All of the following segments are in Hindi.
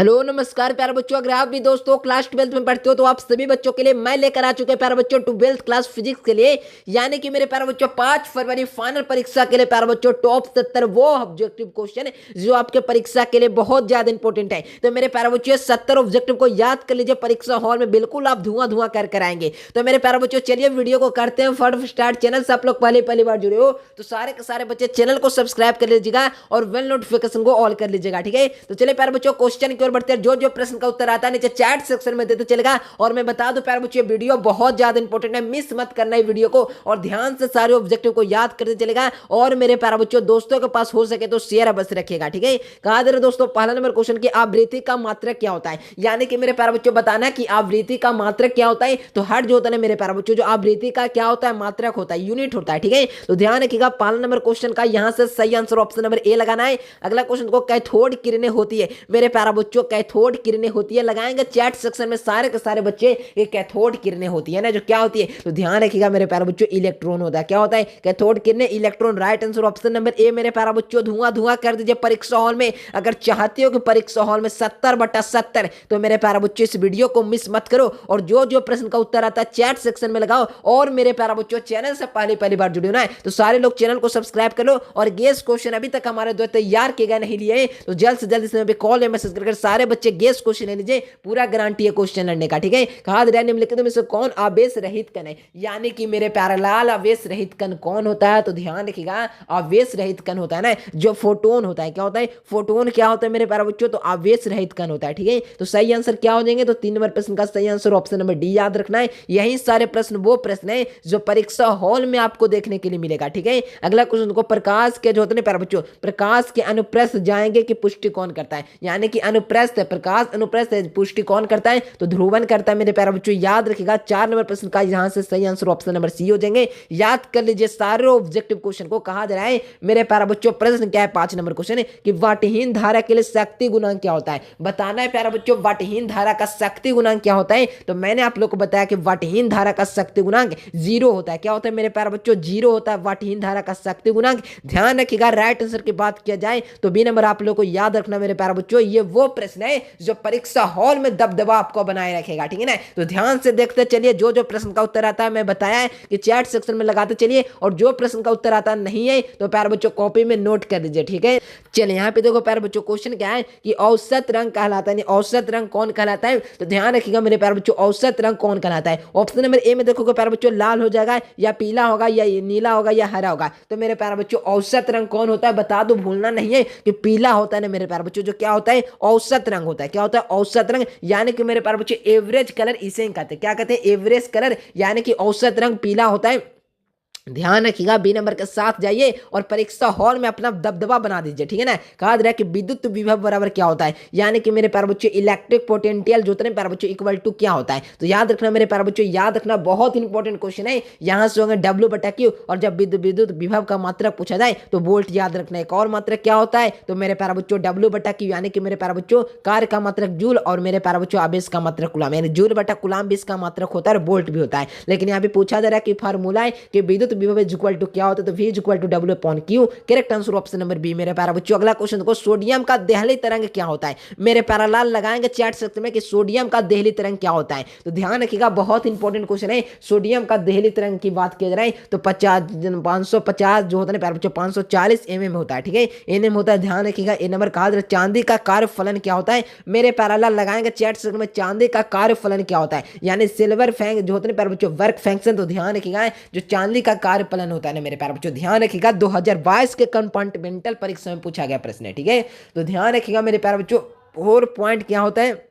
हेलो नमस्कार प्यारे बच्चों, अगर आप भी दोस्तों क्लास 12th में पढ़ते हो तो आप सभी बच्चों के लिए मैं लेकर आ चुके हैं प्यारे बच्चों 12th क्लास फिजिक्स के लिए। यानी कि मेरे प्यारे बच्चों 5 फरवरी फाइनल परीक्षा के लिए प्यारे बच्चों टॉप 70 वो ऑब्जेक्टिव क्वेश्चन जो आपके परीक्षा के लिए बहुत ज्यादा इंपॉर्टेंट है। तो मेरे प्यारे बच्चों 70 ऑब्जेक्टिव को याद कर लीजिए, परीक्षा हॉल में बिल्कुल आप धुआं धुआं कर कर आएंगे। तो मेरे प्यारे बच्चों चलिए वीडियो को करते हैं फटाफट स्टार्ट। चैनल से आप लोग पहली बार जुड़े हो तो सारे के सारे बच्चे चैनल को सब्सक्राइब कर लीजिएगा और बेल नोटिफिकेशन को ऑल कर लीजिएगा, ठीक है। तो चलिए प्यारे बच्चों क्वेश्चन की ओर बढ़ते हैं। जो प्रश्न का उत्तर आता है नीचे चैट सेक्शन में देते चलेगा। और मैं बता दूं प्यारे बच्चों वीडियो बहुत ज्यादा इंपॉर्टेंट है, मिस मत करना है वीडियो को और ध्यान से सारे ऑब्जेक्टिव को याद करते चलेगा। और मेरे प्यारे बच्चों दोस्तों के पास हो सके तो शेयर अवश्य रखिएगा, ठीक है। कहा दे रहे दोस्तों पहला नंबर क्वेश्चन की आवृत्ति का मात्रक क्या होता है। यानी कि मेरे प्यारे बच्चों बताना कि आवृत्ति का मात्रक क्या होता है। तो हर जो होता है मेरे प्यारे बच्चों जो आवृत्ति का क्या होता है मात्रक होता है, यूनिट होता है, ठीक है। तो ध्यान रखिएगा पहला नंबर क्वेश्चन का यहां से सही आंसर ऑप्शन नंबर ए लगाना है। अगला क्वेश्चन को कैथोड किरणें होती है मेरे प्यारे बच्चों, कैथोड किरणें होती है, लगाएंगे चैट सेक्शन में सारे के सारे बच्चे। ये कैथोड किरणें होती है ना, जो क्या होती है तो ध्यान रखिएगा मेरे प्यारे बच्चों इलेक्ट्रॉन होता है। क्या होता है कैथोड किरणें, electron. Right answer option number ए मेरे प्यारे बच्चों। धुआं धुआं कर दीजिए परीक्षा हॉल में। अगर चाहते हो कि परीक्षा हॉल में 70/70 तो मेरे प्यारे बच्चों इस वीडियो को मिस मत करो और जो प्रश्न का उत्तर आता है चैट सेक्शन में लगाओ। और मेरे प्यारे बच्चों चैनल से पहली बार जुड़े ना है तो सारे लोग चैनल को सब्सक्राइब कर लो। और गेस क्वेश्चन अभी तक हमारे द्वारा तैयार किए गए नहीं लिए तो जल्द से जल्द इसमें कॉल या मैसेज करके सारे बच्चे गेस क्वेश्चन ले लीजिए, पूरा गारंटी है क्वेश्चन लड़ने का, ठीक है। कहा दे रहा है निम्नलिखित में से कौन आवेश रहित कण है। यानी कि मेरे प्यारे लाल आवेश रहित कण कौन होता है। तो ध्यान रखिएगा आवेश रहित कण होता है ना जो फोटोन होता है। क्या होता है फोटोन, क्या होता है मेरे प्यारे बच्चों तो आवेश रहित कण होता है, ठीक है। तो सही आंसर क्या हो जाएंगे तो 3 नंबर प्रश्न का सही आंसर ऑप्शन नंबर डी याद रखना है। यही सारे प्रश्न वो प्रश्न है जो परीक्षा हॉल में आपको देखने के लिए मिलेगा, ठीक है। अगला क्वेश्चन को प्रकाश के जो होते हैं प्यारे बच्चों, प्रकाश के अनुप्रस्थ जाएंगे कि पुष्टि कौन करता है। यानी कि अनुप्रस्थ है, प्रकाश अनुप्रस्थ है, पुष्टि कौन करता है तो ध्रुवन करता है मेरे प्यारे बच्चों। याद रखिएगा 4 नंबर प्रश्न का यहां से सही आंसर ऑप्शन नंबर सी हो जाएंगे। याद कर लीजिए सारे ऑब्जेक्टिव क्वेश्चन को। कहा जा रहा है मेरे प्यारे बच्चों प्रश्न क्या है 5 नंबर क्वेश्चन है कि वाटहीन धारा के लिए शक्ति गुणांक क्या होता है। बताना है प्यारे बच्चों वाटहीन धारा का शक्ति गुणांक क्या होता है। तो मैंने आप लोग को बताया कि वाटहीन धारा का शक्ति गुणांक 0 होता है। क्या होता है मेरे प्यारे बच्चों 0 होता है वाटहीन धारा का शक्ति गुणांक। ध्यान रखिएगा राइट आंसर की बात किया जाए तो बी नंबर आप लोग को याद रखना मेरे प्यारे बच्चों। ये वो प्रश्न है जो परीक्षा हॉल में दबदबा आपको बनाए रखेगा, ठीक है ना। तो ध्यान से देखते चलिए जो प्रश्न का उत्तर आता है मैं बताया है कि चैट सेक्शन में लगाते चलिए और जो प्रश्न का उत्तर आता नहीं है तो प्यारे बच्चों कॉपी में नोट कर दीजिए, ठीक है। चलिए यहाँ पे देखो प्यारे बच्चों क्वेश्चन क्या है कि औसत रंग कहलाता है। औसत रंग कौन कहलाता है तो ध्यान रखिएगा मेरे प्यारे बच्चों औसत रंग कौन कहलाता है। ऑप्शन नंबर ए में देखोगे प्यारे बच्चों लाल हो जाएगा या पीला होगा या नीला होगा या हरा होगा। तो मेरे प्यारे बच्चों औसत रंग कौन होता है बता दो, भूलना नहीं है कि पीला होता है ना मेरे प्यारे बच्चों। जो क्या होता है औसत रंग होता है। क्या होता है औसत रंग, यानी कि मेरे प्यारे बच्चों एवरेज कलर इसे कहते हैं। क्या कहते हैं एवरेज कलर, यानी कि औसत रंग पीला होता है। ध्यान रखिएगा बी नंबर के साथ जाइए और परीक्षा हॉल में अपना दबदबा बना दीजिए, ठीक है ना। कहा जा रहा है कि विद्युत विभव बराबर क्या होता है। यानी कि मेरे प्यारे बच्चों इलेक्ट्रिक पोटेंशियल जो होता है प्यारे बच्चों इक्वल टू क्या होता है। तो याद रखना मेरे प्यारे बच्चों, याद रखना बहुत इंपॉर्टेंट क्वेश्चन है। यहां से होंगे W/Q और जब विद्युत विभव का मात्रक पूछा जाए तो वोल्ट याद रखना। एक और मात्रक क्या होता है तो मेरे प्यारे बच्चों W/Q, यानी कि मेरे प्यारे बच्चों कार्य का मात्रक जूल और मेरे प्यारे बच्चों आवेश का मात्रक कूलम। यानी जूल/कूलम भी इसका मात्रक होता है और वोल्ट भी होता है। लेकिन यहाँ पे पूछा जा रहा है कि फार्मूला है कि विद्युत विभव इक्वल टू क्या होता है तो V = W/Q। Correct answer option number B मेरे प्यारे बच्चों। अगला क्वेश्चन को सोडियम का देहली तरंग क्या होता है। मेरे प्यारा लाल लगाएंगे चैट सेक्शन में कि सोडियम का देहली तरंग क्या होता है। तो ध्यान रखिएगा बहुत इंपॉर्टेंट क्वेश्चन है। सोडियम का देहली तरंग की बात की जाए तो 550 जो होता है प्यारे बच्चों 540 mm होता है, ठीक है। nm होता है। ध्यान रखिएगा ए नंबर। कहा चांदी का कार्य फलन क्या होता है। मेरे प्यारा लाल लगाएंगे चैट सेक्शन में चांदी का कार्य फलन क्या होता है, यानी सिल्वर फैंग जो होते हैं प्यारे बच्चों वर्क फंक्शन। तो ध्यान रखिएगा जो चांदी का कार्य फलन होता है मेरे प्यारे बच्चों। ध्यान रखिएगा 2022 के कंपार्टमेंटल परीक्षा में पूछा गया प्रश्न है, ठीक है। तो ध्यान रखिएगा मेरे प्यारे बच्चों 4 पॉइंट क्या होता है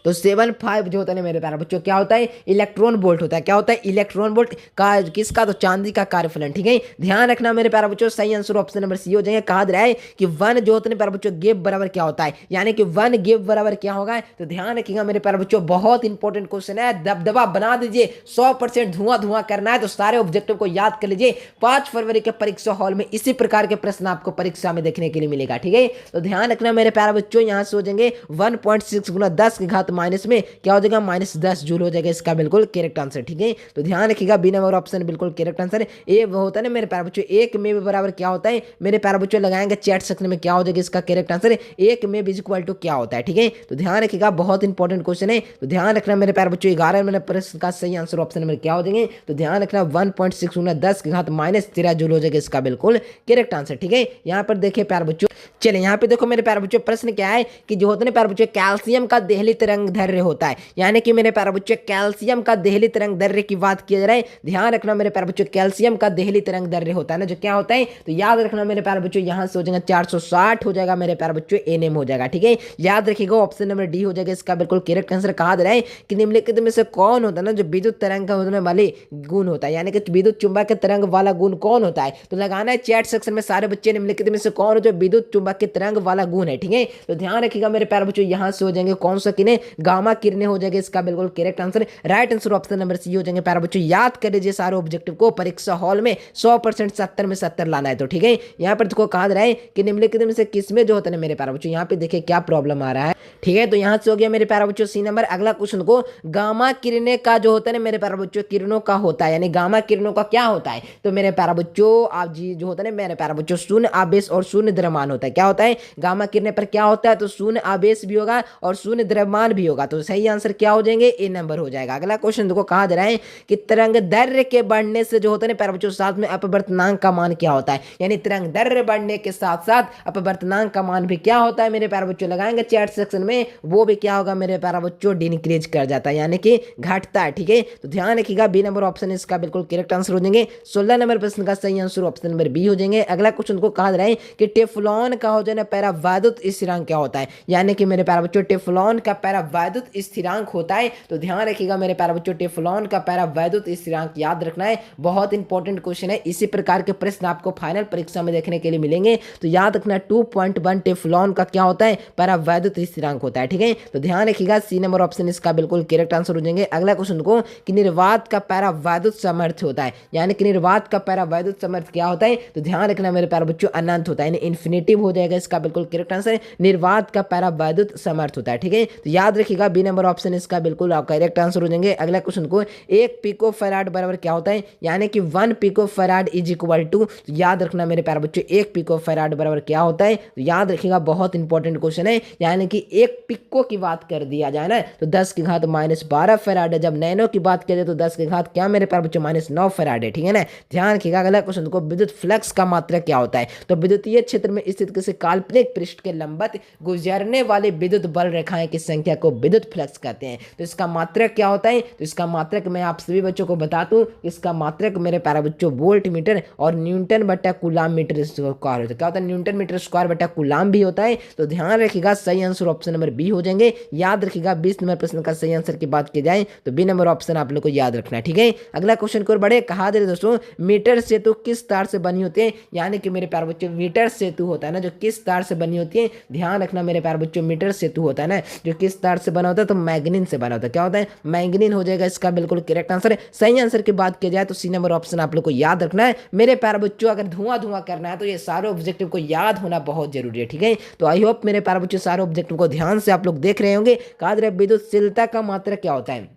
तो 75 जो होता है मेरे प्यारे बच्चों क्या होता है इलेक्ट्रॉन वोल्ट होता है। क्या होता है इलेक्ट्रॉन वोल्ट का किसका तो चांदी का कार्यफलन, ठीक है। ध्यान रखना मेरे प्यारे बच्चों सही आंसर ऑप्शन नंबर सी हो जाएगा। कहा जा रहा है कि 1 जो होता है प्यारे बच्चों गेप बराबर क्या होता है, यानी कि 1 गेप बराबर क्या होगा। तो ध्यान रखिएगा मेरे प्यारे बच्चों बहुत इंपॉर्टेंट क्वेश्चन है। दबदबा बना दीजिए 100% धुआं धुआं करना है तो सारे ऑब्जेक्टिव को याद कर लीजिए। 5 फरवरी के परीक्षा हॉल में इसी प्रकार के प्रश्न आपको परीक्षा में देखने के लिए मिलेगा, ठीक है। तो ध्यान रखना मेरे प्यारे बच्चों यहाँ से हो जाएंगे 1.6 × 10 घात माइनस में क्या हो जाएगा -10 जूल हो जाएगा इसका बिल्कुल करेक्ट आंसर। ठीक है, तो ध्यान रखिएगा बी नंबर ऑप्शन बिल्कुल करेक्ट आंसर। ए वो होता है ना मेरे प्यारे बच्चों, 1 में भी बराबर क्या होता है मेरे प्यारे बच्चों, लगाएंगे चैट सेक्शन में क्या हो जाएगा इसका करेक्ट आंसर। 1 में भी इक्वल टू क्या होता है। ठीक है, तो ध्यान रखिएगा बहुत इंपॉर्टेंट क्वेश्चन है, तो ध्यान रखना मेरे प्यारे बच्चों। 11 नंबर प्रश्न का सही आंसर ऑप्शन नंबर क्या हो जाएंगे, तो ध्यान रखना 1.6 गुना 10 की घात -13 जूल हो जाएगा इसका बिल्कुल करेक्ट आंसर। ठीक है, यहाँ पर देखिए प्यारे बच्चों, चलिए यहाँ पे देखो मेरे प्यारे बच्चों प्रश्न क्या है कि जो होता है ना प्यारे बच्चों, कैल्शियम का देहली तरंग दैर्ध्य होता है, यानी कि मेरे प्यारे बच्चों कैल्शियम का देहली तरंग दैर्ध्य की बात किया जा रहा है। ध्यान रखना मेरे प्यारे बच्चों, कैल्शियम का देहली तरंग दैर्ध्य होता है ना, जो क्या होता है, तो याद रखना मेरे प्यारे बच्चों, यहाँ से हो जाएगा 460 हो जाएगा मेरे प्यारे बच्चों, एनएम हो जाएगा। ठीक है, याद रखिएगा ऑप्शन नंबर डी हो जाएगा इसका बिल्कुल करेक्ट आंसर। कहा जा रहा है कि निम्नलिखित में से कौन होता है ना जो विद्युत तरंग का होने वाले गुण होता है, यानी कि विद्युत चुंबकीय तरंग वाला गुण कौन होता है, तो लगाना है चैट सेक्शन में सारे बच्चे, निम्नलिखित में से कौन हो जो विद्युत चुंबकीय तरंग वाला गुण है। ठीक है, तो ध्यान रखिएगा मेरे प्यारे बच्चों, यहाँ से हो जाएंगे कौन सा किरणें, गामा किरणें हो जाएगा इसका बिल्कुल correct answer. Right answer option number C हो जाएंगे प्यारे बच्चों। याद कर लीजिए सारे ऑब्जेक्टिव को, परीक्षा हॉल में 100% 70 में 70 लाना है। तो ठीक है, यहाँ पर देखो कहा जा रहा है कि निम्नलिखित में से किसमें जो होता है मेरे प्यारे बच्चों, यहाँ पे देखिए क्या प्रॉब्लम आ रहा है। ठीक है, तो यहाँ से हो गया मेरे प्यारे बच्चों सी नंबर। अगला क्वेश्चन को, गामा किरणें का जो होता है ना मेरे प्यारे बच्चों, किरणों का होता है, यानी गामा किरणों का क्या होता है, तो मेरे प्यारे बच्चों आप जी जो होता है मेरे प्यारे बच्चों, शून्य आवेश और शून्य द्रव्यमान होता है। क्या होता है गामा किरणें पर, क्या होता है, तो शून्य आवेश भी होगा और शून्य द्रव्यमान भी होगा। तो सही आंसर क्या हो जाएंगे, ए नंबर हो जाएगा। अगला क्वेश्चन देखो कहा जा रहा है कि तरंग दैर्ध्य के बढ़ने से जो होता है प्यारे बच्चों, साथ में अपवर्तनांक का मान क्या होता है, यानी तरंग दैर्ध्य बढ़ने के साथ साथ अपवर्तनांक का मान भी क्या होता है मेरे प्यारे बच्चों, लगाएंगे चैट सेक्शन में, वो भी क्या होगा मेरे प्यारे बच्चों, डिक्रीज कर जाता है, यानी कि घटता है। ठीक है, तो ध्यान रखिएगा बी नंबर ऑप्शन इसका बिल्कुल करेक्ट आंसर हो जाएंगे। 16 नंबर प्रश्न का सही आंसर ऑप्शन नंबर बी हो जाएंगे। अगला क्वेश्चन को कहा जा रहा है कि टेफ्लॉन का हो जाए पैरावैद्युत स्थिरांक क्या होता है, यानी कि मेरे प्यारे बच्चों टेफ्लॉन का पैरावैद्युत स्थिरांक होता है। तो ध्यान रखिएगा मेरे प्यारे बच्चों, टेफ्लॉन का पैरावैद्युत स्थिरांक याद रखना है, बहुत इंपॉर्टेंट क्वेश्चन है। इसी प्रकार के प्रश्न आपको फाइनल परीक्षा में देखने के लिए मिलेंगे, तो याद रखना 2.1 टेफ्लॉन का क्या होता है, पैरावैद्युत स्थिरांक होता है। ठीक है, तो ध्यान रखिएगा सी नंबर ऑप्शन इसका बिल्कुल करेक्ट आंसर हो जाएंगे। अगला क्वेश्चन को कि निर्वात का पैरावैद्युत सामर्थ्य होता है, यानी कि निर्वात का पैरावैद्युत सामर्थ्य क्या होता है, तो ध्यान रखना मेरे प्यारे बच्चों, अनंत होता है, यानी इन्फिनिटिव हो जाएगा इसका बिल्कुल करेक्ट आंसर। निर्वात का पैरावैद्युत सामर्थ्य होता है। ठीक है, तो याद रखिएगा बी नंबर ऑप्शन इसका बिल्कुल करेक्ट आंसर हो जाएंगे। अगला क्वेश्चन को 1 पिको फैराड बराबर क्या होता है, यानी कि 1 pico farad is equal to, याद रखना मेरे प्यारे बच्चों 1 पिको फैराड बराबर क्या होता है, तो याद रखिएगा बहुत इंपॉर्टेंट क्वेश्चन है, यानी कि 1 पिको की बात कर दिया जाए ना तो 10 की घात -12 फैराड है, जब नैनो की बात किया जाए तो 10 की घात क्या मेरे प्यारे बच्चों -9 फैराड है। ठीक है ना, ध्यान रखिएगा। अगला क्वेश्चन को विद्युत फ्लक्स का मात्रक क्या होता है, तो विद्युतीय क्षेत्र में स्थित किसी काल्पनिक पृष्ठ के लंबवत गुजरने वाले विद्युत बल रेखाएं की संख्या को विद्युत फ्लक्स कहते हैं। तो इसका मात्रक क्या होता है, तो इसका मात्रक मैं आप सभी बच्चों को बता दूं, इसका मात्रक मेरे प्यारे बच्चों वोल्ट मीटर और न्यूटन बटा कूलाम मीटर स्क्वायर होता है। क्या होता है, न्यूटन मीटर स्क्वायर बटा कूलाम भी होता है। तो ध्यान रखिएगा सही आंसर ऑप्शन नंबर बी हो जाएंगे। याद रखिएगा 20 नंबर प्रश्न का सही आंसर की बात की जाए तो बी नंबर ऑप्शन आप लोग को याद रखना है। ठीक है, अगला क्वेश्चन को बड़े कहा दे दोस्तों, मीटर सेतु किस तार से बनी होती है, यानी कि मेरे प्यारे बच्चों मीटर सेतु होता है ना जो किस तार से बनी होती है, ध्यान रखना मेरे प्यारे बच्चों, मीटर सेतु होता है ना जो किस तार से बना होता है, तो मैग्नीन से बना होता है। क्या होता है, मैग्नीन हो जाएगा इसका बिल्कुल करेक्ट आंसर। सही आंसर की बात की जाए तो सी नंबर ऑप्शन आप लोग को याद रखना है मेरे प्यारे बच्चों। अगर धुआं धुआं करना है तो ये सारे ऑब्जेक्टिव को याद होना बहुत जरूरी है। ठीक है, तो आई होप मेरे प्यारे बच्चों सारे ऑब्जेक्टिव को ध्यान से आप लोग देख रहे होंगे। कहा जा रहा है विद्युतशीलता का मात्रक क्या होता है,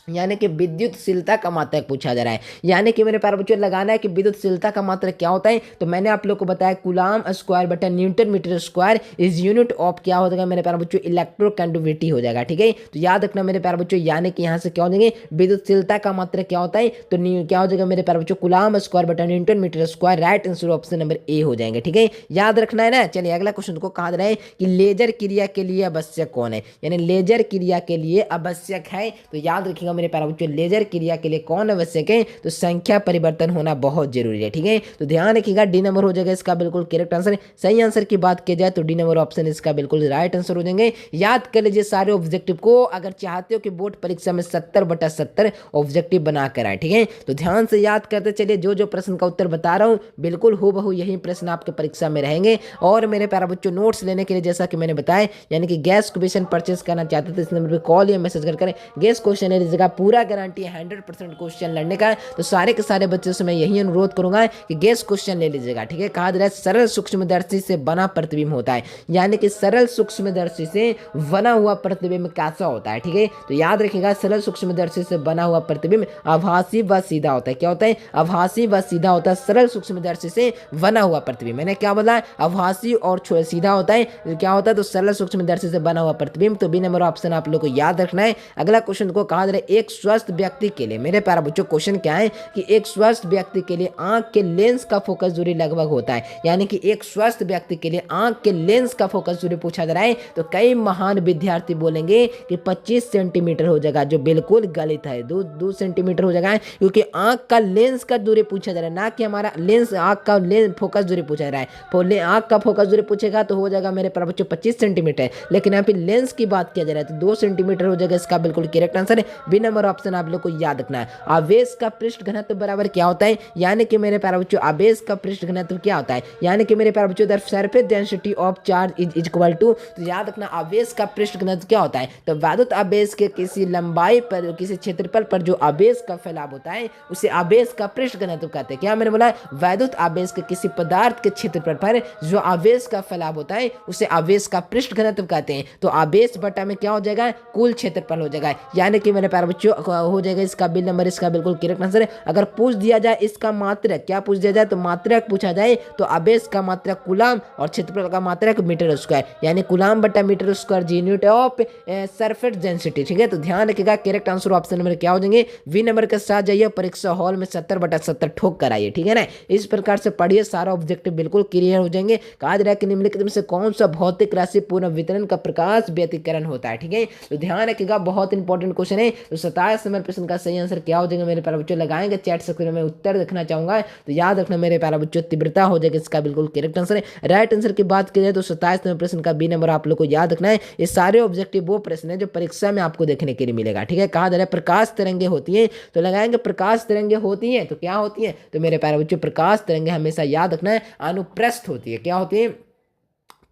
यानी कि विद्युतशीलता का मात्रक पूछा जा रहा है, यानी कि मेरे प्यारे बच्चों लगाना है कि विद्युतशीलता का मात्रक क्या होता है, तो मैंने आप लोग को बताया कूलाम स्क्वायर बटा newton metre square is unit of क्या हो जाएगा मेरे प्यारे बच्चों, इलेक्ट्रोकंडक्टिविटी हो जाएगा। ठीक है, तो याद रखना मेरे प्यारे बच्चों, यानी कि यहाँ से क्या हो जाएंगे, विद्युतशीलता का मात्रक क्या होता है, तो क्या हो जाएगा मेरे प्यारे बच्चों, कूलाम स्क्वायर बटा newton metre square. Right answer option number A हो जाएंगे। ठीक है, याद रखना है ना। चलिए अगला क्वेश्चन को कहा जा रहा है कि लेजर क्रिया के लिए आवश्यक कौन है, यानी लेजर क्रिया के लिए आवश्यक है, तो याद रखिएगा मेरे प्यारे बच्चों लेजर क्रिया के लिए कौन आवश्यक है, तो संख्या परिवर्तन होना बहुत जरूरी है। ठीक है, तो ध्यान रखिएगा डी नंबर हो जाएगा इसका बिल्कुल करेक्ट आंसर। सही आंसर की बात की जाए तो डी नंबर ऑप्शन इसका बिल्कुल राइट आंसर हो जाएंगे। याद कर लीजिए सारे ऑब्जेक्टिव को, अगर चाहते हो कि बोर्ड परीक्षा में 70/70 ऑब्जेक्टिव बनाकर आए। ठीक है, तो ध्यान से याद करते चलिए, जो जो प्रश्न का उत्तर बता रहा हूँ बिल्कुल हूबहू यही प्रश्न आपके परीक्षा में रहेंगे। और मेरे प्यारे बच्चों नोट्स लेने के लिए जैसा कि मैंने बताया, यानी कि गैस क्वेश्चन परचेस करना चाहते थे इस नंबर पर कॉल या मैसेज कर गैस क्वेश्चन जगह पूरा गारंटी है 100% क्वेश्चन लड़ने का। तो सारे के सारे बच्चों से मैं यही अनुरोध करूंगा कि गेस क्वेश्चन ले लीजिएगा, ठीक है। कहा जा रहा है सरल सूक्ष्मदर्शी से बना प्रतिबिंब होता है, यानी कि सरल सूक्ष्मदर्शी से बना हुआ प्रतिबिंब कैसा होता है, ठीक है। तो याद रखिएगा सरल सूक्ष्मदर्शी से बना हुआ प्रतिबिंब आभासी व सीधा होता है। क्या होता है? आभासी व सीधा होता है सरल सूक्ष्मदर्शी से बना हुआ प्रतिबिंब। मैंने क्या बोला? आभासी और सीधा होता है। क्या होता है? तो सरल सूक्ष्मदर्शी से बना हुआ प्रतिबिंब। तो बी नंबर ऑप्शन आप लोग को याद रखना है। अगला क्वेश्चन को कहा जा रहा है एक स्वस्थ व्यक्ति के लिए, मेरे प्यारे बच्चों क्वेश्चन क्या है कि एक स्वस्थ व्यक्ति के लिए आंख के लेंस का फोकस दूरी लगभग होता है, यानी कि एक स्वस्थ व्यक्ति के लिए आंख के लेंस का फोकस दूरी पूछा जा रहा है। तो कई महान विद्यार्थी बोलेंगे कि 25 सेंटीमीटर हो जाएगा, जो बिल्कुल गलत है। 2 सेंटीमीटर हो जाएगा, क्योंकि आंख का लेंस का दूरी पूछा जा रहा है, ना कि हमारा लेंस आंख का लेंस फोकस दूरी पूछा जा रहा है। आंख का फोकस दूरी पूछेगा तो हो जाएगा मेरे प्यारे बच्चों 25 सेंटीमीटर, लेकिन यहाँ पे लेंस की बात किया जा रहा है तो 2 सेंटीमीटर हो जाएगा। इसका बिल्कुल करेक्ट आंसर है बी नंबर ऑप्शन आप लोग को याद रखना है। आवेश का पृष्ठ घनत्व बराबर क्या होता है, यानी कि मेरे प्यारे बच्चों आवेश का पृष्ठ घनत्व क्या होता है, यानी कि मेरे प्यारे बच्चों the surface density of charge is equal to. तो याद रखना आवेश का पृष्ठ घनत्व क्या होता है, तो वैद्युत आवेश के किसी लंबाई पर किसी क्षेत्रफल पर जो आवेश का फैलाव होता है उसे आवेश का पृष्ठ घनत्व कहते हैं। क्या मैंने बोला? वैद्युत आवेश के किसी पदार्थ के क्षेत्रफल पर जो आवेश का फैलाव होता है उसे आवेश का पृष्ठ घनत्व कहते हैं। तो आवेश बटा में क्या हो जाएगा? कुल क्षेत्रफल हो जाएगा, यानी कि मेरे प्यारे बच्चों हो जाएगा इसका बिल नंबर। इसका बिल्कुल करेक्ट आंसर है। अगर पूछ दिया जाए इसका मात्रक, क्या पूछ दिया जाए तो मात्रक पूछा जाए तो आवेश का मात्रक कूलम और क्षेत्रफल का मात्रक मीटर स्क्वायर, यानी कूलम बटा मीटर स्क्वायर जी यूनिट ऑफ सरफेस डेंसिटी, ठीक है। तो ध्यान रखिएगा करेक्ट आंसर ऑप्शन नंबर क्या हो जाएंगे? वी नंबर के साथ जाइए परीक्षा हॉल में 70/70 ठोक कर आइए, ठीक है ना। इस प्रकार से पढ़िए, सारा ऑब्जेक्टिव बिल्कुल क्लियर हो जाएंगे। कहा जा रहा है कि निम्नलिखित में से कौन सा भौतिक राशि पुनर्वितरण का प्रकाश व्यतिकरण होता है, ठीक है। तो ध्यान रखिएगा बहुत इंपॉर्टेंट क्वेश्चन है। तो 27 नंबर प्रश्न का सही आंसर क्या हो जाएगा मेरे प्यारे बच्चों? लगाएंगे चैट सेक्शन में, उत्तर देखना चाहूंगा। तो याद रखना मेरे प्यारे बच्चों तीव्रता हो जाएगा, इसका बिल्कुल करेक्ट आंसर है। राइट आंसर की बात की जाए तो 27 नंबर प्रश्न का बी नंबर आप लोग को याद रखना है। ये सारे ऑब्जेक्टिव वो प्रश्न है जो परीक्षा में आपको देखने के लिए मिलेगा, ठीक है। कहा जा रहा है प्रकाश तरंगे होती है, तो लगाएंगे प्रकाश तरंगे होती है तो क्या होती है? तो मेरे प्यारे बच्चों प्रकाश तरंगे हमेशा याद रखना है अनुप्रस्थ होती है। क्या होती है?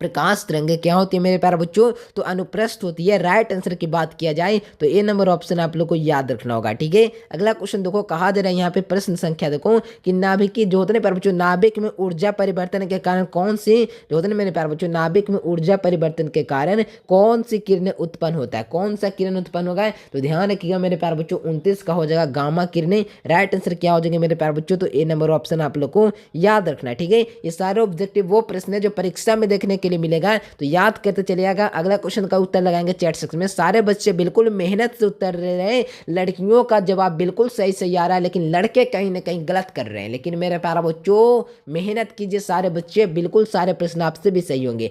प्रकाश तरंगे क्या होती है मेरे प्यारे बच्चों? तो अनुप्रस्थ होती है। राइट आंसर की बात किया जाए तो ए नंबर ऑप्शन आप लोग को याद रखना होगा, ठीक है। अगला क्वेश्चन देखो, कहा जा रहा है यहाँ पे प्रश्न संख्या देखो कि नाभिक जो होते हैं प्यारे बच्चों, नाभिक में ऊर्जा परिवर्तन के कारण कौन सी जो होते हैं मेरे प्यारे बच्चों, नाभिक में ऊर्जा परिवर्तन के कारण कौन सी किरणें उत्पन्न होता है, कौन सा किरण उत्पन्न होगा? तो ध्यान रखिएगा मेरे प्यारे बच्चों 29 का हो जाएगा गामा किरणें। राइट आंसर क्या हो जाएंगे मेरे प्यारे बच्चों? तो ए नंबर ऑप्शन आप लोग को याद रखना है, ठीक है। ये सारे ऑब्जेक्टिव वो प्रश्न है जो परीक्षा में देखने के लिए मिलेगा, तो याद करते चलिएगा। अगला क्वेश्चन का उत्तर लगाएंगे चैट सेक्शन में। सारे बच्चे बिल्कुल मेहनत से उत्तर दे रहे हैं, लड़कियों का जवाब बिल्कुल सही सही आ रहा है, लेकिन लड़के कहीं ना कहीं गलत कर रहे हैं। लेकिन मेरे प्यारा बच्चों मेहनत कीजिए, सारे बच्चे बिल्कुल सारे प्रश्न आपसे भी सही होंगे।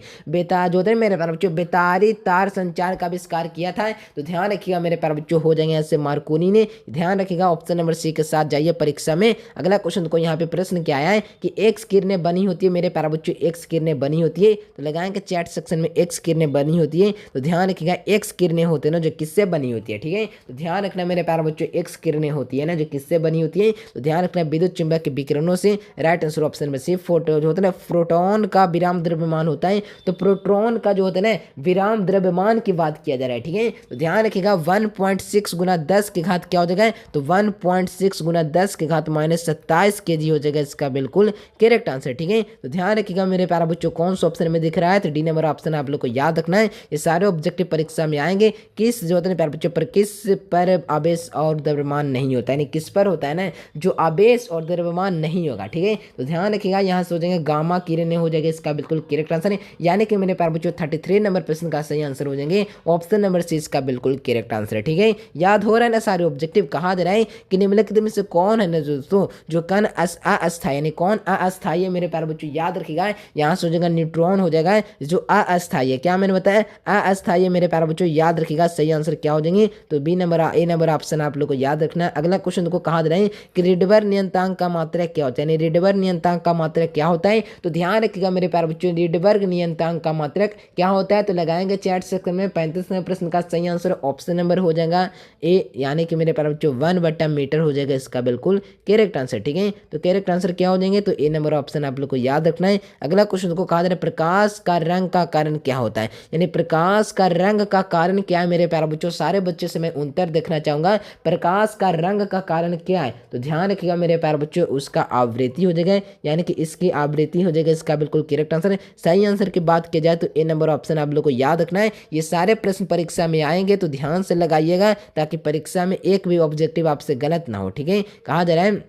जो थे मेरे प्यारे बच्चों बेतारी तार संचार का आविष्कार किया था, तो ध्यान रखिएगा मेरे प्यारे बच्चों हो जाएंगे ऐसे मार्कोनी ने। ध्यान रखिएगा ऑप्शन नंबर सी के साथ जाइए परीक्षा में। अगला क्वेश्चन को यहाँ पे प्रश्न क्या आया है कि एक्स किरणें बनी होती है मेरे प्यारे बच्चों, एक्स किरणें बनी होती है, तो लगाएंगे चैट सेक्शन में एक्स किरणें बनी होती है। तो ध्यान रखिएगा एक्स किरणें होती है ना जो किससे बनी होती है, ठीक है। तो ध्यान रखना मेरे प्यारे बच्चों एक्स किरणें होती है ना जो किससे बनी होती है, तो ध्यान रखना विद्युत चुंबक के विकिरणों से। राइट आंसर ऑप्शन में सी। फोटो जो होता है ना प्रोटॉन का विराम द्रव्यमान होता है, तो प्रोटॉन का जो होता है ना विराम द्रव्यमान की बात किया जा रहा है, ठीक है। तो ध्यान रखिएगा 1.6 गुना 10 की घात क्या हो जाएगा? तो 1.6 गुना 10 की घात -27 kg हो जाएगा, इसका बिल्कुल करेक्ट आंसर, ठीक है। तो ध्यान रखिएगा मेरे प्यारे बच्चों कौन सा ऑप्शन में दिख रहा है, तो डी नंबर ऑप्शन आप लोग को याद रखना है। ये सारे ऑब्जेक्टिव परीक्षा में आएंगे। किस जो होता है प्यारे बच्चों पर किस पर आवेश और द्रव्यमान नहीं होता है, यानी किस पर होता है ना जो आवेश और द्रव्यमान नहीं होगा, ठीक है। तो ध्यान रखिएगा यहाँ से हो जाएंगे गामा किरणें हो जाएगा, इसका बिल्कुल करेक्ट आंसर है। यानी कि मेरे प्यारे बच्चों 33 नंबर प्रश्न का सही आंसर हो जाएंगे ऑप्शन नंबर सी, इसका बिल्कुल करेक्ट आंसर है, ठीक है। याद हो रहा है ना सारे ऑब्जेक्टिव। कहा जा रहा है कि निम्नलिखित में से कौन है ना दोस्तों जो कण अस्थायी, यानी कौन अस्थायी है मेरे प्यारे बच्चों, याद रखिएगा यहाँ से हो जाएगा न्यूट्रॉन हो जाएगा जो अस्थायी है। क्या मैंने बताया? अस्थायी मेरे प्यारे बच्चों, याद रखिएगा सही आंसर क्या हो जाएंगे? तो B number A number option आप लोग को याद रखना है। अगला क्वेश्चन को कहा जा रहा है कि रिडबर नियंतांक का मात्रक क्या होता है, यानी रिडबर नियंतांक का मात्रक क्या होता है? तो ध्यान रखिएगा मेरे प्यारे बच्चों रिडबर्ग नियंतांक का मात्रक क्या होता है, तो लगाएंगे चैट सेक्शन में। 35 नंबर प्रश्न का सही आंसर ऑप्शन नंबर हो जाएगा ए, यानी कि मेरे प्यारे बच्चों 1/मीटर हो जाएगा, इसका बिल्कुल करेक्ट आंसर, ठीक है। तो करेक्ट आंसर क्या हो जाएंगे? तो ए नंबर ऑप्शन आप लोग को याद रखना है। अगला क्वेश्चन को कहा जा रहा है प्रकाश प्रकाश का रंग का कारण क्या होता है, यानी प्रकाश का रंग का कारण क्या है मेरे प्यारे बच्चों। सारे बच्चे से मैं उत्तर देखना चाहूंगा, प्रकाश का रंग का कारण क्या है। तो ध्यान रखिएगा मेरे प्यारे बच्चों, उसका आवृत्ति हो जाएगा, यानी कि इसकी आवृत्ति हो जाएगा, इसका बिल्कुल करेक्ट आंसर है। सही आंसर की बात की जाए तो ए नंबर ऑप्शन आप लोग को याद रखना है। ये सारे प्रश्न परीक्षा में आएंगे तो ध्यान से लगाइएगा, ताकि परीक्षा में एक भी ऑब्जेक्टिव आपसे गलत ना हो, ठीक है। कहा जा रहा है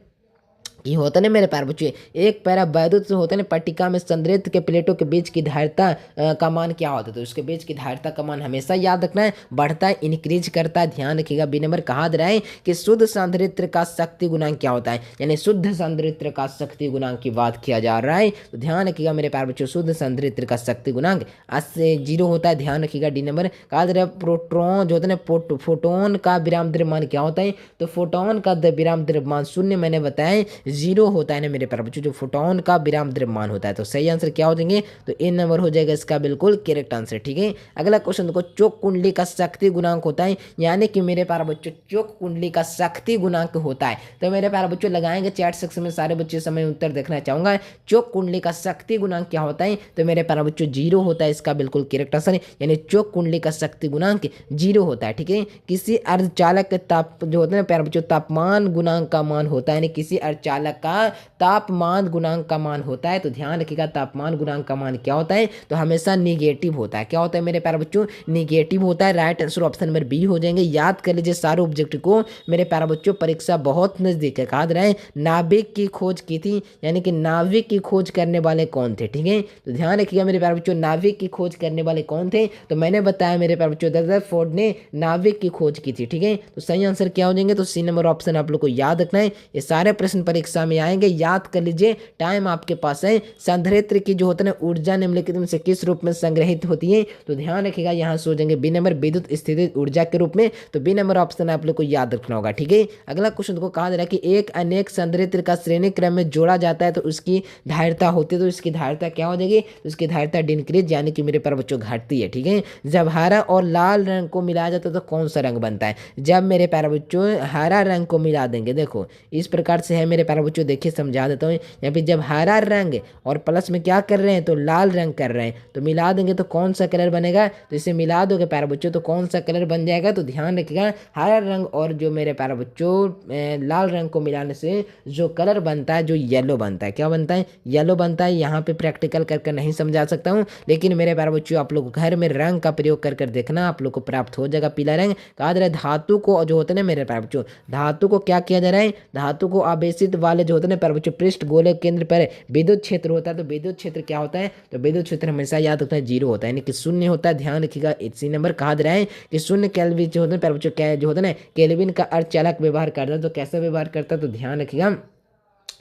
ये होता नहीं मेरे प्यारे बच्चे, एक पैरा वैद्युत जो होता है ना पट्टिका में संधारित्र के प्लेटों के बीच की धारिता का मान क्या होता है। तो उसके बीच की धारिता का मान हमेशा याद रखना है, बढ़ता है, इंक्रीज करता है। ध्यान रखिएगा। बी नंबर कहा जा रहा है कि शुद्ध संधारित्र का शक्ति गुणांक क्या होता है, यानी शुद्ध संधारित्र का शक्ति गुणांक की बात किया जा रहा है। तो ध्यान रखिएगा मेरे प्यारे बच्चों, शुद्ध संधारित्र का शक्ति गुणांक 0 होता है। ध्यान रखिएगा। डी नंबर कहा जा रहा है प्रोटॉन जो होता है ना फोटोन का विराम द्रव्यमान क्या होता है। तो फोटोन का विराम द्रव्यमान 0 मैंने बताया 0 होता है ना मेरे प्यारे बच्चों, जो फोटोन का विराम द्रव्यमान होता है। तो सही आंसर क्या हो जाएंगे, तो ए नंबर हो जाएगा इसका बिल्कुल करेक्ट आंसर, ठीक है। अगला क्वेश्चन देखो, चोक कुंडली का शक्ति गुणांक होता है, यानी कि मेरे प्यारे बच्चों चोक कुंडली का शक्ति गुणांक होता है। तो मेरे प्यारे बच्चों लगाएंगे चैट सेक्शन में, सारे बच्चे समय उत्तर देखना चाहूंगा। चोक कुंडली का शक्ति गुणांक क्या होता है। तो मेरे प्यारे बच्चों 0 होता है, इसका बिल्कुल करेक्ट आंसर है, यानी चोक कुंडली का शक्ति गुणांक 0 होता है, ठीक है। किसी अर्धचालक के ताप जो होता है ना प्यारे बच्चों तापमान गुणांक का मान होता है, यानी किसी अर्धचालक का तापमान गुणांक का मान होता है। तो ध्यान रखिएगा तापमान गुणांक का मान क्या होता है, तो हमेशा निगेटिव होता है। क्या होता है मेरे प्यारे बच्चों, निगेटिव होता है। Right answer option number B हो जाएंगे। याद कर लीजिए सारे ऑब्जेक्ट को मेरे प्यारे बच्चों, परीक्षा बहुत नजदीक है। कहा जा रहा है नाभिक की खोज की थी, यानी कि नाभिक की खोज करने वाले कौन थे, ठीक है। तो ध्यान रखिएगा मेरे प्यारे बच्चों, नाभिक की खोज करने वाले कौन थे। तो मैंने बताया मेरे प्यारे बच्चों रदरफोर्ड ने नाभिक की खोज की थी, ठीक है। तो सही आंसर क्या हो जाएंगे, तो सी नंबर ऑप्शन आप लोग को याद रखना है। ये सारे प्रश्न परीक्षा में आएंगे, याद कर लीजिए, टाइम आपके पास है। संधारित्र की जो होता है ना ऊर्जा निम्नलिखित में से किस रूप में संग्रहित होती है। तो ध्यान रखिएगा यहाँ से हो जाएंगे बी नंबर विद्युत स्थितिज ऊर्जा के रूप में। तो बी नंबर ऑप्शन आप लोग को याद रखना होगा, ठीक है। अगला क्वेश्चन को कहा जा रहा है कि एक अनेक संधारित्र का श्रेणी क्रम में जोड़ा जाता है तो उसकी धारिता होती है। तो इसकी धारिता क्या हो जाएगी, तो उसकी धारिता डिक्रीज, यानी कि मेरे प्यारे बच्चों घटती है, ठीक है। जब हरा और लाल रंग को मिलाया जाता है तो कौन सा रंग बनता है। जब मेरे प्यारे बच्चों हरा रंग को मिला देंगे, देखो इस प्रकार से है मेरे प्यारे बच्चों, देखिए समझा देता हूँ। यहाँ पे जब हरा रंग और प्लस में क्या कर रहे हैं, तो लाल रंग कर रहे हैं, तो मिला देंगे तो कौन सा कलर बनेगा। तो इसे मिला दोगे प्यारे बच्चों तो कौन सा कलर बन जाएगा। तो ध्यान रखिएगा हरा रंग और जो मेरे प्यारे बच्चों लाल रंग को मिलाने से जो कलर बनता है, जो येलो बनता है, क्या बनता है, येलो बनता है। यहाँ पे प्रैक्टिकल करके नहीं समझा सकता हूँ, लेकिन मेरे प्यारे बच्चों आप लोग घर में रंग का प्रयोग कर देखना, आप लोग को प्राप्त हो जाएगा पीला रंग। कहा जा रहा है धातु को जो होते हैं मेरे प्यारे बच्चों, धातु को क्या किया जा रहा है, धातु को आवेशित वाले जो होते हैं प्यारे बच्चों पृष्ठ गोले केंद्र पर विद्युत क्षेत्र होता है। तो विद्युत क्षेत्र क्या होता है, तो विद्युत क्षेत्र हमेशा याद रखना है 0 होता है, यानी कि 0 होता है। ध्यान रखिएगा। इसी नंबर कहा जा रहा है कि 0 केल्विन जो होता है प्यारे बच्चों, क्या जो होता है ना केल्विन का अर्धचालक व्यवहार करता है। तो कैसा व्यवहार करता है, तो ध्यान रखिएगा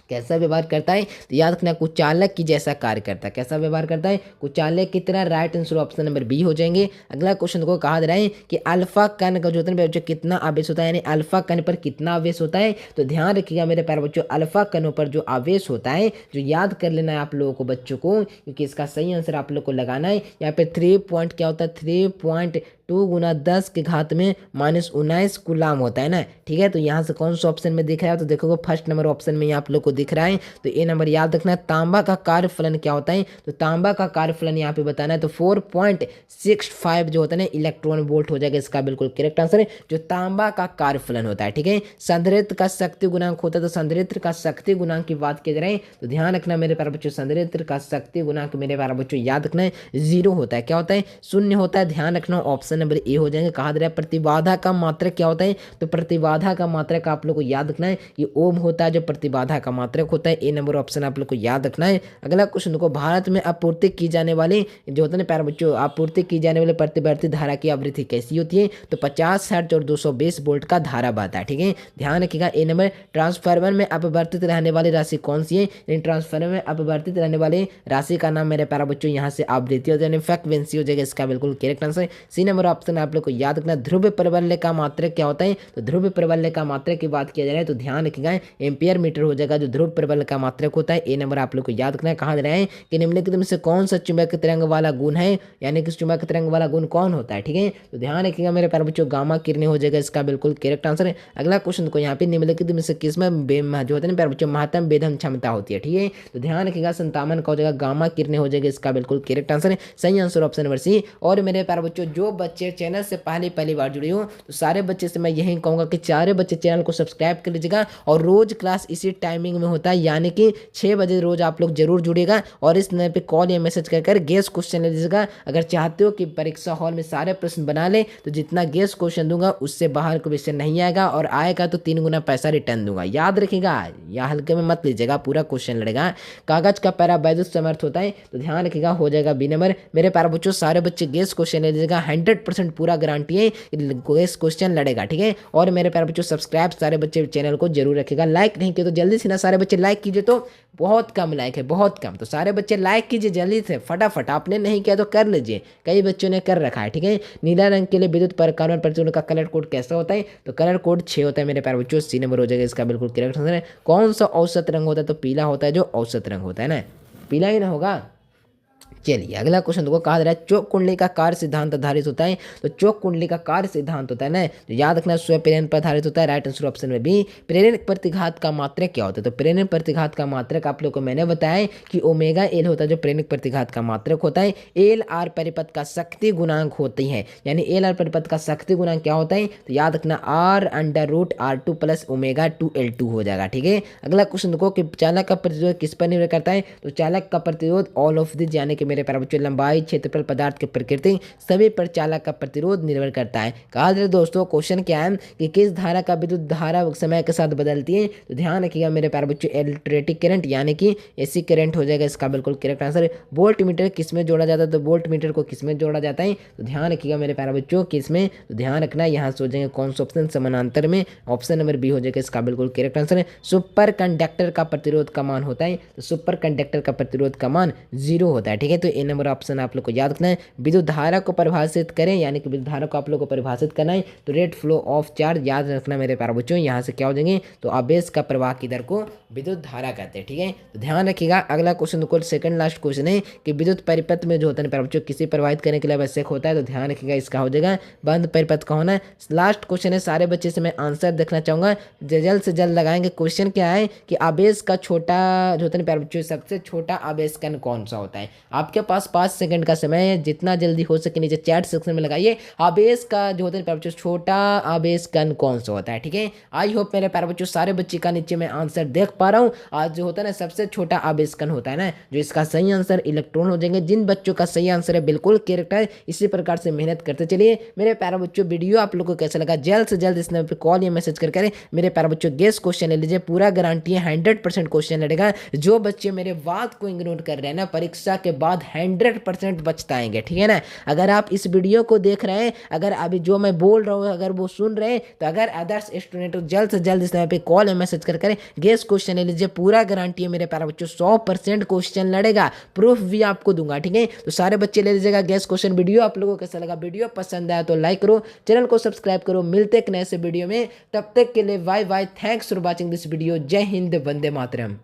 कैसा व्यवहार करता है, तो याद रखना कुचालक की जैसा कार्य करता है। कैसा व्यवहार करता है, कुचालक की तरह। Right answer option number B हो जाएंगे। अगला क्वेश्चन को कहा जा रहा है कि अल्फा कण का जो होता है बच्चों कितना आवेश होता है, यानी अल्फा कण पर कितना आवेश होता है। तो ध्यान रखिएगा मेरे प्यारे बच्चों, अल्फा कणों पर जो आवेश होता है, जो याद कर लेना है आप लोगों को बच्चों को, क्योंकि इसका सही आंसर आप लोग को लगाना है। यहाँ पे 3 पॉइंट क्या होता है, 3.2 गुना 10 के घात में -19 कूलाम होता है ना, ठीक है। तो यहाँ से कौन सा ऑप्शन में दिख रहा है, तो देखोगे फर्स्ट नंबर ऑप्शन में आप लोग को दिख रहा है। तो ये नंबर याद रखना है। तांबा का कार्यफलन क्या होता है, तो तांबा का कार्यफलन यहाँ पे बताना है। तो 4.65 जो होता है ना इलेक्ट्रॉन वोल्ट हो जाएगा, इसका बिल्कुल करेक्ट आंसर है, जो तांबा का कार्यफलन होता है, ठीक है। संधारित्र का शक्ति गुणांक होता है, तो संधारित्र का शक्ति गुणांक की बात की जा रही है। तो ध्यान रखना मेरे प्यारे बच्चों, संधारित्र का शक्ति गुणांक मेरे प्यारे बच्चों याद रखना है 0 होता है। क्या होता है, 0 होता है। ध्यान रखना ऑप्शन नंबर ए हो जाएंगे। कहा जा रहा है प्रतिबाधा का मात्रक क्या होता है, तो प्रतिबाधा का मात्रक आप लोग को याद रखना है, ये ओम होता है जो प्रतिबाधा का मात्रक होता है। ए नंबर ऑप्शन आप लोग को याद रखना है। अगला क्वेश्चन को, भारत में आपूर्ति की जाने वाली जो होता है ना प्यारे बच्चों, आपूर्ति की जाने वाले प्रतिवर्ती धारा की आवृत्ति कैसी होती है, तो 50 हर्ट्ज और 220 वोल्ट का धारा बहता है, ठीक है। ध्यान रखिएगा। ए नंबर ट्रांसफार्मर में अपवर्तित रहने वाली राशि कौन सी है, ट्रांसफार्मर में अपवर्तित रहने वाली राशि का नाम मेरे प्यारे बच्चों यहाँ से आवृत्ति हो जाए, फ्रीक्वेंसी हो जाएगा, इसका बिल्कुल correct answer. C number number option आप लोग को याद रखना, ध्रुव प्रबल्य का मात्रक क्या होता है? तो ध्रुव प्रबल्य का मात्रक की बात किया जा रहा है तो ध्यान रखिएगा एम्पियर मीटर हो जाएगा जो ध्रुव प्रबल्य का मात्रक होता है। ए नंबर आप लोग को याद रखना है। कहा जा रहा है कि निम्नलिखित में से कौन सा चुंबकीय तरंग वाला गुण है, यानी कि चुंबकीय तरंग वाला गुण कौन होता है? ठीक है, तो ध्यान रखिएगा मेरे प्यारे बच्चों, गामा किरणें हो जाएगा इसका बिल्कुल करेक्ट आंसर है। अगला क्वेश्चन को यहाँ पे निम्नलिखित में से किसमें जो होता है ना प्यारे बच्चों महत्तम भेदन क्षमता होती है? ठीक है, तो ध्यान रखिएगा 57 का हो जाएगा, गामा किरणें हो जाएगा इसका बिल्कुल करेक्ट आंसर है। सही आंसर ऑप्शन नंबर सी। और मेरे प्यारे बच्चों जो बच्चे चैनल से पहली बार जुड़े हो तो सारे बच्चे से मैं यही कहूँगा कि सारे बच्चे चैनल को सब्सक्राइब कर लीजिएगा और रोज क्लास इसी टाइमिंग में होता है, यानी कि 6 बजे रोज आप लोग जरूर जुड़ेगा और इस नंबर पे कॉल या मैसेज कर गेस क्वेश्चन ले लीजिएगा। अगर चाहते हो कि परीक्षा हॉल में सारे प्रश्न बना ले तो जितना गेस क्वेश्चन दूंगा उससे बाहर कोई क्वेश्चन नहीं आएगा और आएगा तो 3 गुना पैसा रिटर्न दूंगा। याद रखिएगा, या हल्के में मत लीजिएगा, पूरा क्वेश्चन लड़ेगा। कागज का पैरा वैद्युत समर्थ होता है तो ध्यान रखिएगा हो जाएगा बी नंबर। मेरे प्यारे बच्चों सारे बच्चे गेस क्वेश्चन ले लीजिएगा, 100% पूरा गारंटी है गेस क्वेश्चन लड़ेगा। ठीक है, और मेरे प्यारे बच्चों सब्सक्राइब सारे बच्चे चैनल को जरूर रखिएगा। लाइक नहीं किया तो जल्दी से ना सारे बच्चे लाइक कीजिए, तो बहुत कम लाइक है, बहुत कम, तो सारे बच्चे लाइक कीजिए जल्दी से फटाफट। आपने नहीं किया तो कर लीजिए, कई बच्चों ने कर रखा है। ठीक है, नीला रंग के लिए विद्युत परकारों प्रतिरोध का कलर कोड कैसा होता है? तो कलर कोड 6 होता है मेरे प्यारे बच्चों, सी नंबर हो जाएगा इसका बिल्कुल करेक्ट आंसर है। कौन सा औसत रंग होता है? तो पीला होता है, जो औसत रंग होता है ना, पीला ही ना होगा। चलिए अगला क्वेश्चन देखो, कहा जा रहा है चौक कुंडली का कार्य सिद्धांत आधारित होता है। तो चौक कुंडली का कार्य सिद्धांत होता है ना, तो याद रखना स्वयं प्रेरण पर आधारित होता है। राइट आंसर ऑप्शन में बी। प्रेरण प्रतिघात का मात्रक क्या होता है? तो प्रेरण प्रतिघात का मात्रक आप लोग को मैंने बताया कि ओमेगा एल होता है जो प्रेरण प्रतिघात का मात्रक होता है। एल आर परिपथ का शक्ति गुणांक होती है, यानी एल आर परिपथ का शक्ति गुणांक क्या होता है? तो याद रखना R√R2 प्लस ओमेगा 2L2 हो जाएगा। ठीक है, अगला क्वेश्चन देखो कि चालक का प्रतिरोध किस पर निर्भर करता है? तो चालक का प्रतिरोध ऑल ऑफ दिस, यानी कि मेरे प्यारे बच्चों लंबाई, क्षेत्रफल, पदार्थ की प्रकृति, सभी पर चालक का प्रतिरोध निर्भर करता है। कहा जाए दोस्तों क्वेश्चन क्या है कि किस धारा का विद्युत धारा समय के साथ बदलती है? तो ध्यान रखिएगा मेरे प्यारे बच्चों इलेक्ट्रिक करंट, यानी कि एसी करंट हो जाएगा इसका बिल्कुल करेक्ट आंसर। वोल्ट मीटर किस में जोड़ा जाता है? तो वोल्ट मीटर को किस में जोड़ा जाता है? तो ध्यान रखिएगा मेरे प्यारे बच्चों किस में, तो ध्यान रखना यहाँ से हो जाएंगे कौन सा ऑप्शन? समानांतर में। ऑप्शन नंबर बी हो जाएगा इसका बिल्कुल करेक्ट आंसर है। सुपर कंडक्टर का प्रतिरोध का मान होता है, तो सुपर कंडक्टर का प्रतिरोध का मान 0 होता है। ठीक है, तो ए नंबर ऑप्शन आप लोग को याद रखना है। विद्युत धारा को परिभाषित करें, यानी कि विद्युत धारा को आप लोग को परिभाषित करना है तो रेट फ्लो ऑफ चार्ज, याद रखना मेरे प्यारे बच्चों। यहाँ से क्या हो जाएंगे? तो आवेश का प्रवाह की दर को विद्युत धारा कहते हैं। ठीक है, तो ध्यान रखिएगा। अगला क्वेश्चन को सेकंड लास्ट क्वेश्चन है कि विद्युत परिपथ में जो होता है प्यारे बच्चों किसी प्रवाहित करने के लिए आवश्यक होता है, तो ध्यान रखिएगा इसका हो जाएगा बंद परिपथ का होना। लास्ट क्वेश्चन है, सारे बच्चे से मैं आंसर देखना चाहूंगा, जल्द से जल्द लगाएंगे। क्वेश्चन क्या है कि आवेश का छोटा जो होता है प्यारे बच्चों सबसे छोटा आवेश कण कौन सा होता है? आपके पास 5 सेकंड का समय है, जितना जल्दी हो सके नीचे चैट सेक्शन में लगाइए आवेश का जो होता है प्यारे बच्चों छोटा आवेश कण कौन सा होता है। ठीक है, आई होप मेरे प्यारे बच्चों सारे बच्चे का नीचे मैं आंसर देख पा रहा हूँ। आज जो होता है ना सबसे छोटा आवेश कण होता है ना, जो इसका सही आंसर इलेक्ट्रॉन हो जाएंगे। जिन बच्चों का सही आंसर है बिल्कुल करेक्ट है, इसी प्रकार से मेहनत करते चलिए। मेरे प्यारे बच्चों वीडियो आप लोग को कैसा लगा जल्द से जल्द इस नंबर पर कॉल या मैसेज करके मेरे प्यारे बच्चों गेस क्वेश्चन ले लीजिए, पूरा गारंटी है 100% क्वेश्चन लड़ेगा। जो बच्चे मेरे बात को इग्नोर कर रहे हैं ना, परीक्षा के बाद 100% बचताएंगे। ठीक है ना, अगर आप इस वीडियो को देख रहे हैं, अगर अभी जो मैं बोल रहा हूँ अगर वो सुन रहे हैं, तो अगर अदर्स स्टूडेंट जल्द से जल्द इस समय पे कॉल या मैसेज कर गेस क्वेश्चन ले लीजिए, पूरा गारंटी है मेरे प्यारे बच्चों 100% क्वेश्चन लड़ेगा, प्रूफ भी आपको दूंगा। ठीक है, तो सारे बच्चे ले लीजिएगा गेस क्वेश्चन। वीडियो आप लोगों को कैसा लगा? वीडियो पसंद आया तो लाइक करो, चैनल को सब्सक्राइब करो। मिलते एक नए से वीडियो में, तब तक के लिए bye bye, thanks for watching this video. जय हिंद, वंदे मातरम।